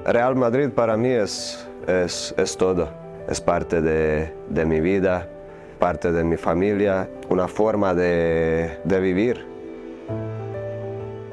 Real Madrid para mí es todo. Es parte de mi vida, parte de mi familia, una forma de vivir.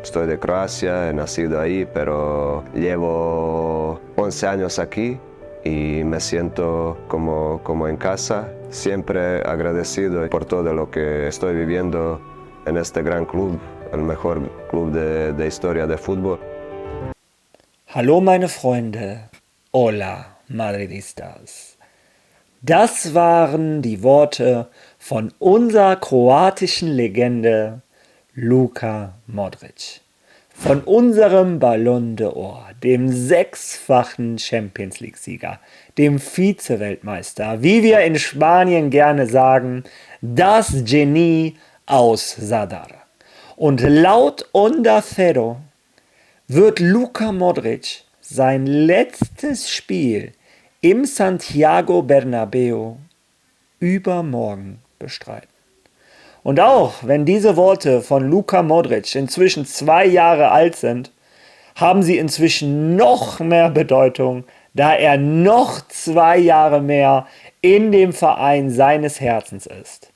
Estoy de Croacia, he nacido ahí, pero llevo 11 años aquí y me siento como en casa. Siempre agradecido por todo lo que estoy viviendo en este gran club, el mejor club de historia de fútbol. Hallo meine Freunde, hola Madridistas. Das waren die Worte von unserer kroatischen Legende Luka Modric. Von unserem Ballon d'Or, dem 6-fachen Champions League-Sieger, dem Vize-Weltmeister, wie wir in Spanien gerne sagen, das Genie aus Zadar. Und laut Onda Cero wird Luka Modric sein letztes Spiel im Santiago Bernabéu übermorgen bestreiten. Und auch wenn diese Worte von Luka Modric inzwischen 2 Jahre alt sind, haben sie inzwischen noch mehr Bedeutung, da er noch 2 Jahre mehr in dem Verein seines Herzens ist.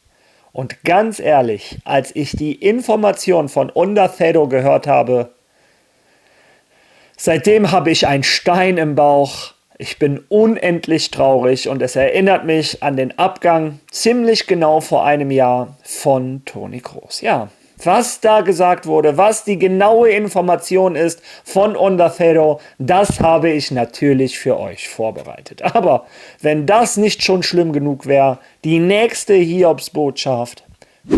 Und ganz ehrlich, als ich die Information von Onda Cero gehört habe, seitdem habe ich einen Stein im Bauch. Ich bin unendlich traurig und es erinnert mich an den Abgang ziemlich genau vor einem Jahr von Toni Kroos. Ja, was da gesagt wurde, was die genaue Information ist von Onda Cero, das habe ich natürlich für euch vorbereitet. Aber wenn das nicht schon schlimm genug wäre, die nächste Hiobsbotschaft: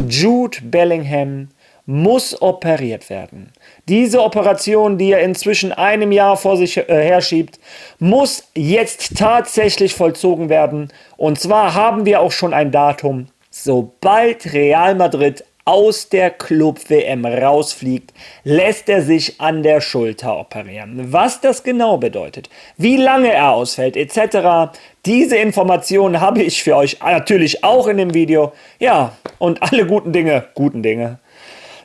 Jude Bellingham muss operiert werden. Diese Operation, die er inzwischen einem Jahr vor sich herschiebt, muss jetzt tatsächlich vollzogen werden. Und zwar haben wir auch schon ein Datum. Sobald Real Madrid aus der Club-WM rausfliegt, lässt er sich an der Schulter operieren. Was das genau bedeutet, wie lange er ausfällt etc., diese Informationen habe ich für euch natürlich auch in dem Video. Ja, und alle guten Dinge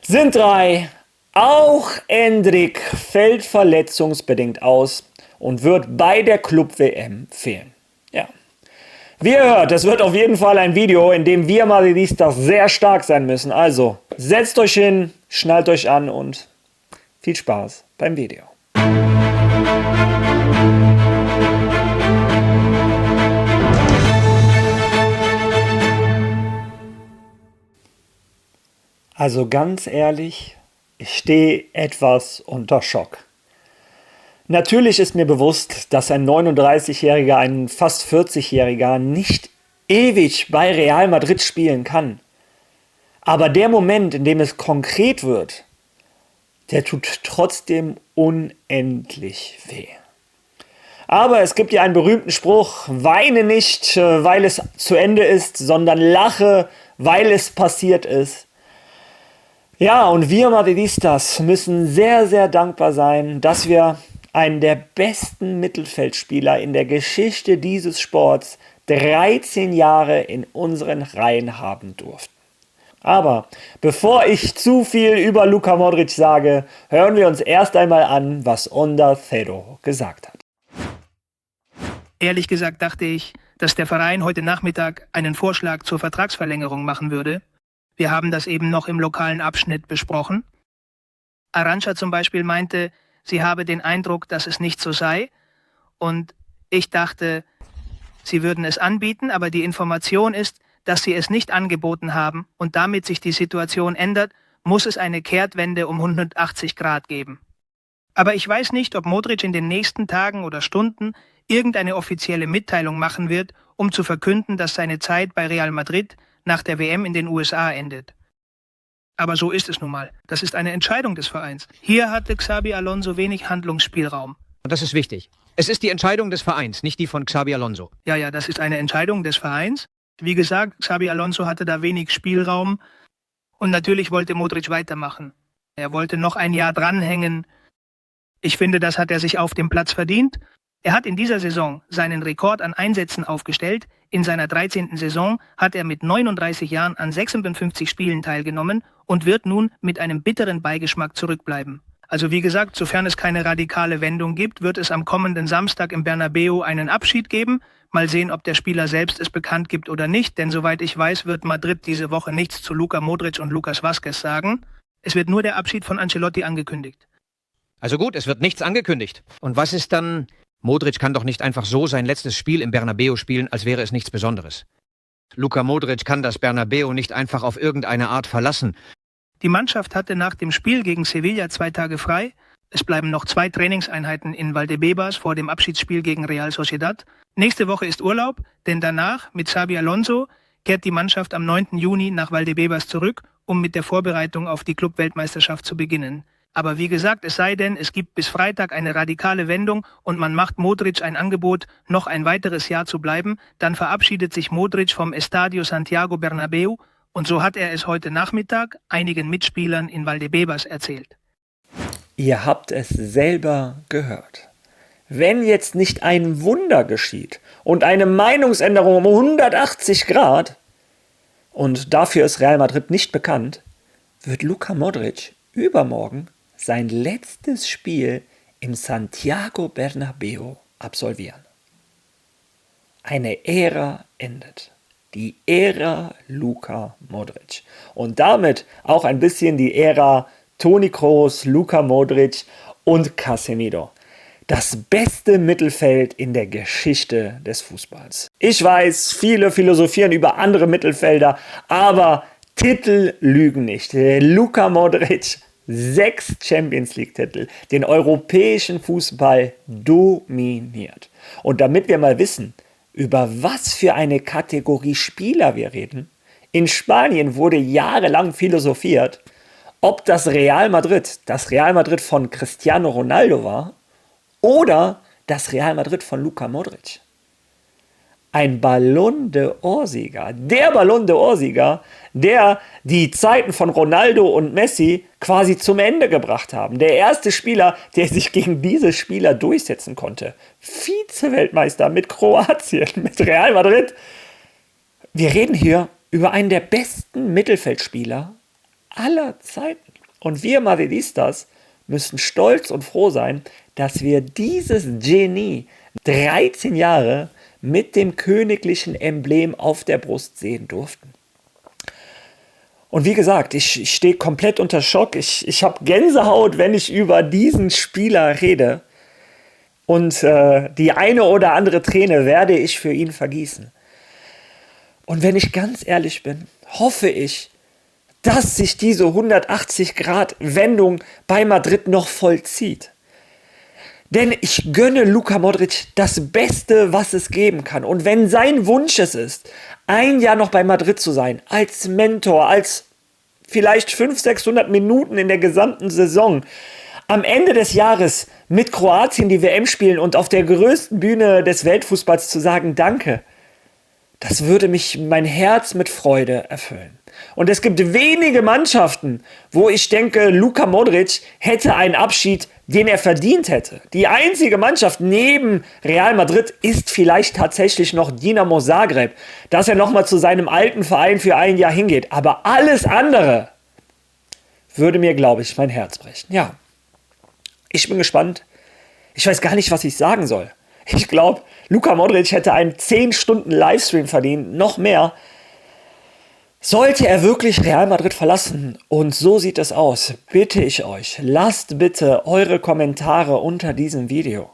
sind 3. Auch Endrick fällt verletzungsbedingt aus und wird bei der Club-WM fehlen. Ja. Wie ihr hört, es wird auf jeden Fall ein Video, in dem wir Madridistas sehr stark sein müssen. Also setzt euch hin, schnallt euch an und viel Spaß beim Video. Also ganz ehrlich, ich stehe etwas unter Schock. Natürlich ist mir bewusst, dass ein 39-Jähriger, ein fast 40-Jähriger nicht ewig bei Real Madrid spielen kann. Aber der Moment, in dem es konkret wird, der tut trotzdem unendlich weh. Aber es gibt ja einen berühmten Spruch: Weine nicht, weil es zu Ende ist, sondern lache, weil es passiert ist. Ja, und wir Madridistas müssen sehr, sehr dankbar sein, dass wir einen der besten Mittelfeldspieler in der Geschichte dieses Sports 13 Jahre in unseren Reihen haben durften. Aber bevor ich zu viel über Luka Modric sage, hören wir uns erst einmal an, was Onda Cero gesagt hat. Ehrlich gesagt dachte ich, dass der Verein heute Nachmittag einen Vorschlag zur Vertragsverlängerung machen würde. Wir haben das eben noch im lokalen Abschnitt besprochen. Arantxa zum Beispiel meinte, sie habe den Eindruck, dass es nicht so sei. Und ich dachte, sie würden es anbieten, aber die Information ist, dass sie es nicht angeboten haben und damit sich die Situation ändert, muss es eine Kehrtwende um 180 Grad geben. Aber ich weiß nicht, ob Modric in den nächsten Tagen oder Stunden irgendeine offizielle Mitteilung machen wird, um zu verkünden, dass seine Zeit bei Real Madrid nach der WM in den USA endet. Aber so ist es nun mal. Das ist eine Entscheidung des Vereins. Hier hatte Xabi Alonso wenig Handlungsspielraum. Und das ist wichtig. Es ist die Entscheidung des Vereins, nicht die von Xabi Alonso. Ja, das ist eine Entscheidung des Vereins. Wie gesagt, Xabi Alonso hatte da wenig Spielraum. Und natürlich wollte Modric weitermachen. Er wollte noch ein Jahr dranhängen. Ich finde, das hat er sich auf dem Platz verdient. Er hat in dieser Saison seinen Rekord an Einsätzen aufgestellt. In seiner 13. Saison hat er mit 39 Jahren an 56 Spielen teilgenommen und wird nun mit einem bitteren Beigeschmack zurückbleiben. Also wie gesagt, sofern es keine radikale Wendung gibt, wird es am kommenden Samstag im Bernabeu einen Abschied geben. Mal sehen, ob der Spieler selbst es bekannt gibt oder nicht, denn soweit ich weiß, wird Madrid diese Woche nichts zu Luka Modric und Lucas Vazquez sagen. Es wird nur der Abschied von Ancelotti angekündigt. Also gut, es wird nichts angekündigt. Und was ist dann? Modric kann doch nicht einfach so sein letztes Spiel im Bernabeu spielen, als wäre es nichts Besonderes. Luka Modric kann das Bernabeu nicht einfach auf irgendeine Art verlassen. Die Mannschaft hatte nach dem Spiel gegen Sevilla 2 Tage frei. Es bleiben noch 2 Trainingseinheiten in Valdebebas vor dem Abschiedsspiel gegen Real Sociedad. Nächste Woche ist Urlaub, denn danach mit Xabi Alonso kehrt die Mannschaft am 9. Juni nach Valdebebas zurück, um mit der Vorbereitung auf die Clubweltmeisterschaft zu beginnen. Aber wie gesagt, es sei denn, es gibt bis Freitag eine radikale Wendung und man macht Modric ein Angebot, noch ein weiteres Jahr zu bleiben, dann verabschiedet sich Modric vom Estadio Santiago Bernabéu und so hat er es heute Nachmittag einigen Mitspielern in Valdebebas erzählt. Ihr habt es selber gehört. Wenn jetzt nicht ein Wunder geschieht und eine Meinungsänderung um 180 Grad, und dafür ist Real Madrid nicht bekannt, wird Luka Modric übermorgen sein letztes Spiel im Santiago Bernabéu absolvieren. Eine Ära endet. Die Ära Luka Modric. Und damit auch ein bisschen die Ära Toni Kroos, Luka Modric und Casemiro. Das beste Mittelfeld in der Geschichte des Fußballs. Ich weiß, viele philosophieren über andere Mittelfelder, aber Titel lügen nicht. Luka Modric, 6 Champions League-Titel, den europäischen Fußball dominiert. Und damit wir mal wissen, über was für eine Kategorie Spieler wir reden, in Spanien wurde jahrelang philosophiert, ob das Real Madrid von Cristiano Ronaldo war oder das Real Madrid von Luka Modric. Ein Ballon d'Or-Sieger, der Ballon d'Or-Sieger, der die Zeiten von Ronaldo und Messi quasi zum Ende gebracht haben. Der erste Spieler, der sich gegen diese Spieler durchsetzen konnte. Vize-Weltmeister mit Kroatien, mit Real Madrid. Wir reden hier über einen der besten Mittelfeldspieler aller Zeiten. Und wir Madridistas müssen stolz und froh sein, dass wir dieses Genie 13 Jahre mit dem königlichen Emblem auf der Brust sehen durften. Und wie gesagt, ich stehe komplett unter Schock. Ich habe Gänsehaut, wenn ich über diesen Spieler rede. Und die eine oder andere Träne werde ich für ihn vergießen. Und wenn ich ganz ehrlich bin, hoffe ich, dass sich diese 180-Grad-Wendung bei Madrid noch vollzieht. Denn ich gönne Luka Modric das Beste, was es geben kann. Und wenn sein Wunsch es ist, ein Jahr noch bei Madrid zu sein, als Mentor, als vielleicht 500-600 Minuten in der gesamten Saison, am Ende des Jahres mit Kroatien die WM spielen und auf der größten Bühne des Weltfußballs zu sagen, danke, das würde mich mein Herz mit Freude erfüllen. Und es gibt wenige Mannschaften, wo ich denke, Luka Modric hätte einen Abschied, den er verdient hätte. Die einzige Mannschaft neben Real Madrid ist vielleicht tatsächlich noch Dinamo Zagreb, dass er nochmal zu seinem alten Verein für ein Jahr hingeht. Aber alles andere würde mir, glaube ich, mein Herz brechen. Ja, ich bin gespannt. Ich weiß gar nicht, was ich sagen soll. Ich glaube, Luka Modric hätte einen 10-Stunden-Livestream verdient, noch mehr. Sollte er wirklich Real Madrid verlassen, und so sieht es aus, bitte ich euch, lasst bitte eure Kommentare unter diesem Video.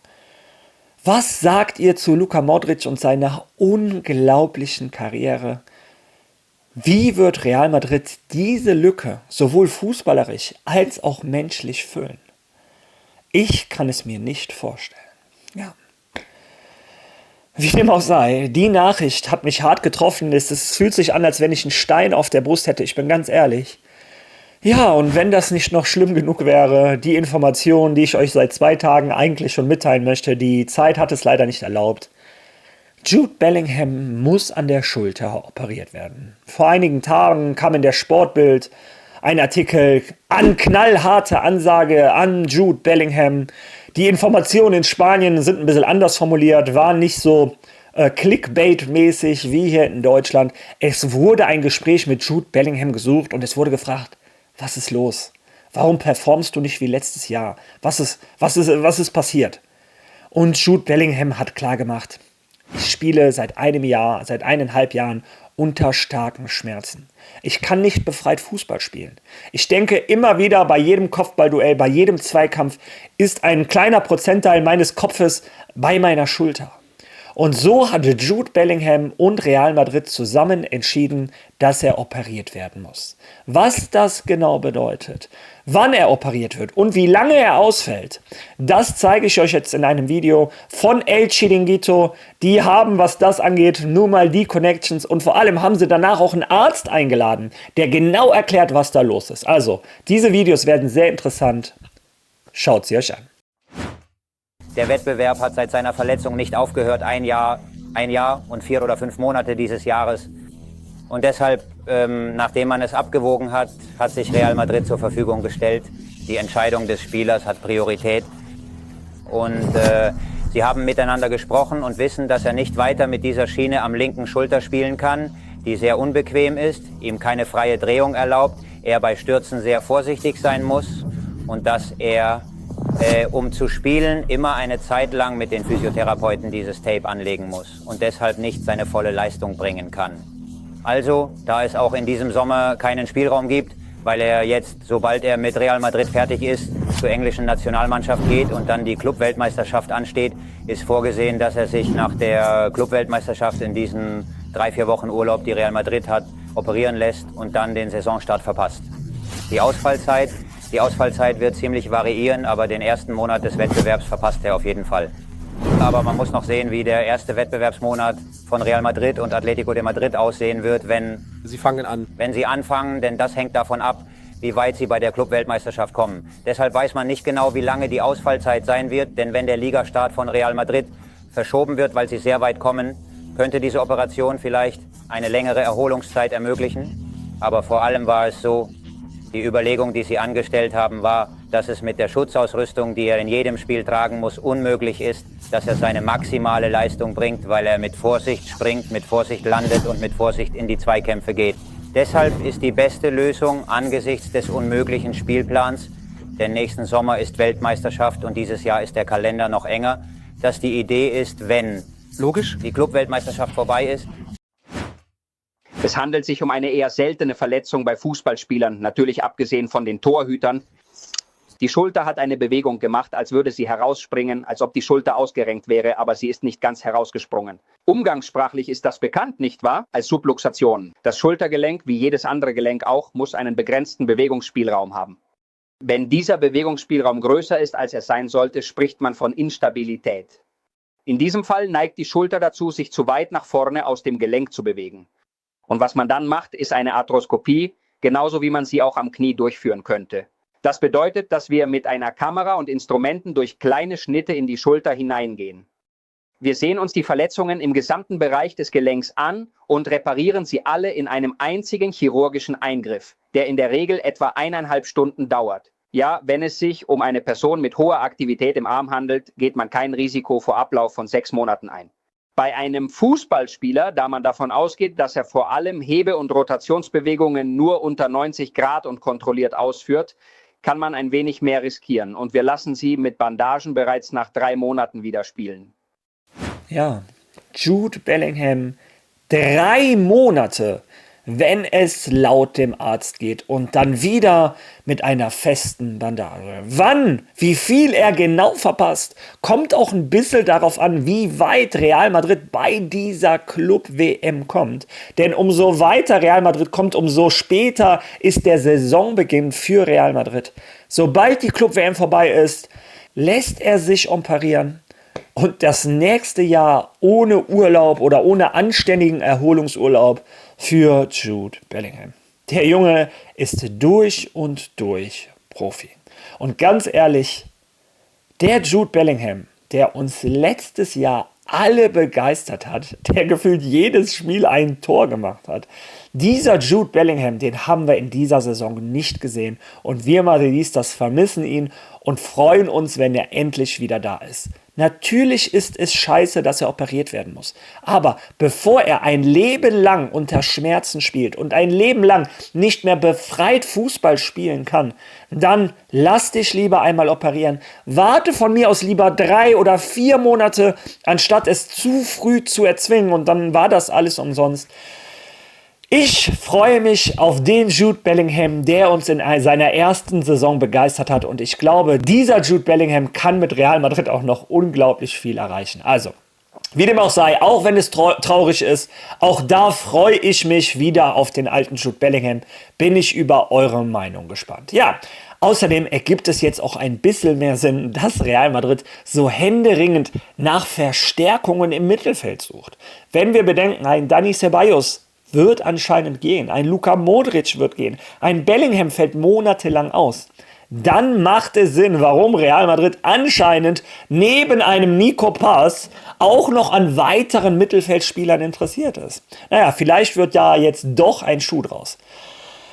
Was sagt ihr zu Luka Modric und seiner unglaublichen Karriere? Wie wird Real Madrid diese Lücke sowohl fußballerisch als auch menschlich füllen? Ich kann es mir nicht vorstellen. Ja. Wie dem auch sei, die Nachricht hat mich hart getroffen. Es fühlt sich an, als wenn ich einen Stein auf der Brust hätte. Ich bin ganz ehrlich. Ja, und wenn das nicht noch schlimm genug wäre, die Information, die ich euch seit 2 Tagen eigentlich schon mitteilen möchte, die Zeit hat es leider nicht erlaubt. Jude Bellingham muss an der Schulter operiert werden. Vor einigen Tagen kam in der Sportbild ein Artikel an knallharte Ansage an Jude Bellingham. Die Informationen in Spanien sind ein bisschen anders formuliert, waren nicht so Clickbait-mäßig wie hier in Deutschland. Es wurde ein Gespräch mit Jude Bellingham gesucht und es wurde gefragt, was ist los? Warum performst du nicht wie letztes Jahr? Was ist passiert? Und Jude Bellingham hat klargemacht, ich spiele seit 1,5 Jahren unter starken Schmerzen. Ich kann nicht befreit Fußball spielen. Ich denke immer wieder bei jedem Kopfballduell, bei jedem Zweikampf ist ein kleiner Prozentteil meines Kopfes bei meiner Schulter. Und so hatte Jude Bellingham und Real Madrid zusammen entschieden, dass er operiert werden muss. Was das genau bedeutet, wann er operiert wird und wie lange er ausfällt, das zeige ich euch jetzt in einem Video von El Chiringuito. Die haben, was das angeht, nur mal die Connections und vor allem haben sie danach auch einen Arzt eingeladen, der genau erklärt, was da los ist. Also, diese Videos werden sehr interessant. Schaut sie euch an. Der Wettbewerb hat seit seiner Verletzung nicht aufgehört, ein Jahr und 4 oder 5 Monate dieses Jahres. Und deshalb, nachdem man es abgewogen hat, hat sich Real Madrid zur Verfügung gestellt. Die Entscheidung des Spielers hat Priorität. Und sie haben miteinander gesprochen und wissen, dass er nicht weiter mit dieser Schiene am linken Schulter spielen kann, die sehr unbequem ist, ihm keine freie Drehung erlaubt, er bei Stürzen sehr vorsichtig sein muss und dass er um zu spielen, immer eine Zeit lang mit den Physiotherapeuten dieses Tape anlegen muss und deshalb nicht seine volle Leistung bringen kann. Also, da es auch in diesem Sommer keinen Spielraum gibt, weil er jetzt, sobald er mit Real Madrid fertig ist, zur englischen Nationalmannschaft geht und dann die Clubweltmeisterschaft ansteht, ist vorgesehen, dass er sich nach der Clubweltmeisterschaft in diesen 3-4 Wochen Urlaub, die Real Madrid hat, operieren lässt und dann den Saisonstart verpasst. Die Ausfallzeit wird ziemlich variieren, aber den ersten Monat des Wettbewerbs verpasst er auf jeden Fall. Aber man muss noch sehen, wie der erste Wettbewerbsmonat von Real Madrid und Atlético de Madrid aussehen wird, wenn sie anfangen, denn das hängt davon ab, wie weit sie bei der Clubweltmeisterschaft kommen. Deshalb weiß man nicht genau, wie lange die Ausfallzeit sein wird, denn wenn der Ligastart von Real Madrid verschoben wird, weil sie sehr weit kommen, könnte diese Operation vielleicht eine längere Erholungszeit ermöglichen. Aber vor allem war es so, die Überlegung, die sie angestellt haben, war, dass es mit der Schutzausrüstung, die er in jedem Spiel tragen muss, unmöglich ist, dass er seine maximale Leistung bringt, weil er mit Vorsicht springt, mit Vorsicht landet und mit Vorsicht in die Zweikämpfe geht. Deshalb ist die beste Lösung angesichts des unmöglichen Spielplans, denn nächsten Sommer ist Weltmeisterschaft und dieses Jahr ist der Kalender noch enger, dass die Idee ist, wenn die Clubweltmeisterschaft vorbei ist. Es handelt sich um eine eher seltene Verletzung bei Fußballspielern, natürlich abgesehen von den Torhütern. Die Schulter hat eine Bewegung gemacht, als würde sie herausspringen, als ob die Schulter ausgerenkt wäre, aber sie ist nicht ganz herausgesprungen. Umgangssprachlich ist das bekannt, nicht wahr? Als Subluxation. Das Schultergelenk, wie jedes andere Gelenk auch, muss einen begrenzten Bewegungsspielraum haben. Wenn dieser Bewegungsspielraum größer ist, als er sein sollte, spricht man von Instabilität. In diesem Fall neigt die Schulter dazu, sich zu weit nach vorne aus dem Gelenk zu bewegen. Und was man dann macht, ist eine Arthroskopie, genauso wie man sie auch am Knie durchführen könnte. Das bedeutet, dass wir mit einer Kamera und Instrumenten durch kleine Schnitte in die Schulter hineingehen. Wir sehen uns die Verletzungen im gesamten Bereich des Gelenks an und reparieren sie alle in einem einzigen chirurgischen Eingriff, der in der Regel etwa 1,5 Stunden dauert. Ja, wenn es sich um eine Person mit hoher Aktivität im Arm handelt, geht man kein Risiko vor Ablauf von 6 Monaten ein. Bei einem Fußballspieler, da man davon ausgeht, dass er vor allem Hebe- und Rotationsbewegungen nur unter 90 Grad und kontrolliert ausführt, kann man ein wenig mehr riskieren. Und wir lassen sie mit Bandagen bereits nach 3 Monaten wieder spielen. Ja, Jude Bellingham, 3 Monate, wenn es laut dem Arzt geht und dann wieder mit einer festen Bandage. Wann, wie viel er genau verpasst, kommt auch ein bisschen darauf an, wie weit Real Madrid bei dieser Club-WM kommt. Denn umso weiter Real Madrid kommt, umso später ist der Saisonbeginn für Real Madrid. Sobald die Club-WM vorbei ist, lässt er sich operieren. Und das nächste Jahr ohne Urlaub oder ohne anständigen Erholungsurlaub für Jude Bellingham. Der Junge ist durch und durch Profi. Und ganz ehrlich, der Jude Bellingham, der uns letztes Jahr alle begeistert hat, der gefühlt jedes Spiel ein Tor gemacht hat, dieser Jude Bellingham, den haben wir in dieser Saison nicht gesehen. Und wir Madridistas vermissen ihn und freuen uns, wenn er endlich wieder da ist. Natürlich ist es scheiße, dass er operiert werden muss. Aber bevor er ein Leben lang unter Schmerzen spielt und ein Leben lang nicht mehr befreit Fußball spielen kann, dann lass dich lieber einmal operieren. Warte von mir aus lieber 3 oder 4 Monate, anstatt es zu früh zu erzwingen, und dann war das alles umsonst. Ich freue mich auf den Jude Bellingham, der uns in seiner ersten Saison begeistert hat. Und ich glaube, dieser Jude Bellingham kann mit Real Madrid auch noch unglaublich viel erreichen. Also, wie dem auch sei, auch wenn es traurig ist, auch da freue ich mich wieder auf den alten Jude Bellingham. Bin ich über eure Meinung gespannt. Ja, außerdem ergibt es jetzt auch ein bisschen mehr Sinn, dass Real Madrid so händeringend nach Verstärkungen im Mittelfeld sucht. Wenn wir bedenken, ein Dani Ceballos wird anscheinend gehen, ein Luka Modric wird gehen, ein Bellingham fällt monatelang aus. Dann macht es Sinn, warum Real Madrid anscheinend neben einem Nico Paz auch noch an weiteren Mittelfeldspielern interessiert ist. Naja, vielleicht wird ja jetzt doch ein Schuh draus.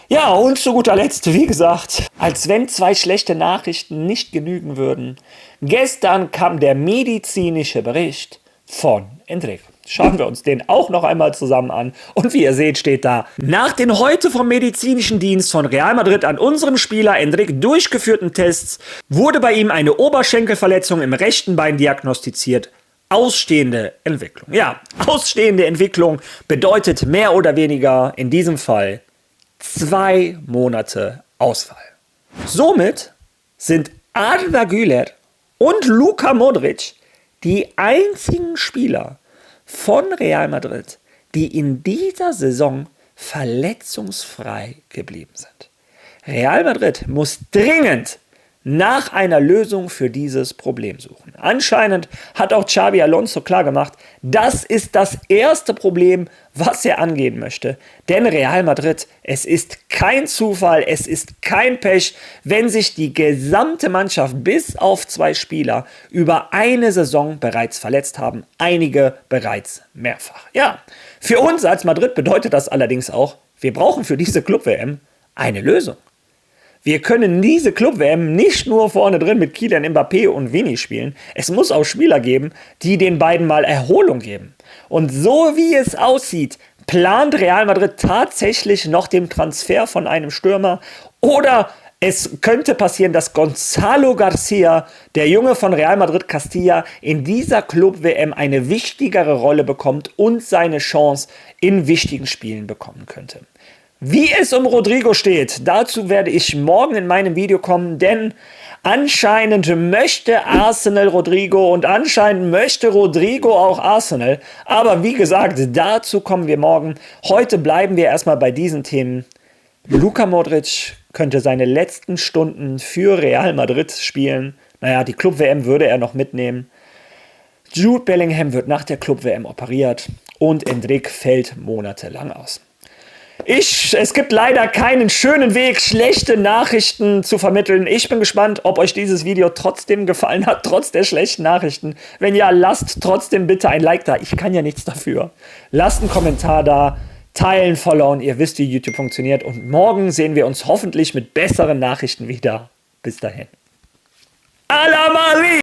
Ja, und zu guter Letzt, wie gesagt, als wenn 2 schlechte Nachrichten nicht genügen würden. Gestern kam der medizinische Bericht von Endrick. Schauen wir uns den auch noch einmal zusammen an. Und wie ihr seht, steht da: Nach den heute vom medizinischen Dienst von Real Madrid an unserem Spieler Endrick durchgeführten Tests wurde bei ihm eine Oberschenkelverletzung im rechten Bein diagnostiziert. Ausstehende Entwicklung. Ja, ausstehende Entwicklung bedeutet mehr oder weniger in diesem Fall 2 Monate Ausfall. Somit sind Arda Güler und Luka Modric die einzigen Spieler von Real Madrid, die in dieser Saison verletzungsfrei geblieben sind. Real Madrid muss dringend nach einer Lösung für dieses Problem suchen. Anscheinend hat auch Xabi Alonso klargemacht, das ist das erste Problem, was er angehen möchte. Denn Real Madrid, es ist kein Zufall, es ist kein Pech, wenn sich die gesamte Mannschaft bis auf 2 Spieler über eine Saison bereits verletzt haben. Einige bereits mehrfach. Ja, für uns als Madrid bedeutet das allerdings auch, wir brauchen für diese Club-WM eine Lösung. Wir können diese Club-WM nicht nur vorne drin mit Kylian Mbappé und Vini spielen. Es muss auch Spieler geben, die den beiden mal Erholung geben. Und so wie es aussieht, plant Real Madrid tatsächlich noch den Transfer von einem Stürmer. Oder es könnte passieren, dass Gonzalo Garcia, der Junge von Real Madrid Castilla, in dieser Club-WM eine wichtigere Rolle bekommt und seine Chance in wichtigen Spielen bekommen könnte. Wie es um Rodrigo steht, dazu werde ich morgen in meinem Video kommen, denn anscheinend möchte Arsenal Rodrigo und anscheinend möchte Rodrigo auch Arsenal. Aber wie gesagt, dazu kommen wir morgen. Heute bleiben wir erstmal bei diesen Themen. Luka Modric könnte seine letzten Stunden für Real Madrid spielen. Naja, die Club-WM würde er noch mitnehmen. Jude Bellingham wird nach der Club-WM operiert und Endrick fällt monatelang aus. Es gibt leider keinen schönen Weg, schlechte Nachrichten zu vermitteln. Ich bin gespannt, ob euch dieses Video trotzdem gefallen hat, trotz der schlechten Nachrichten. Wenn ja, lasst trotzdem bitte ein Like da. Ich kann ja nichts dafür. Lasst einen Kommentar da, teilen, followen. Ihr wisst, wie YouTube funktioniert. Und morgen sehen wir uns hoffentlich mit besseren Nachrichten wieder. Bis dahin. A la Madrid!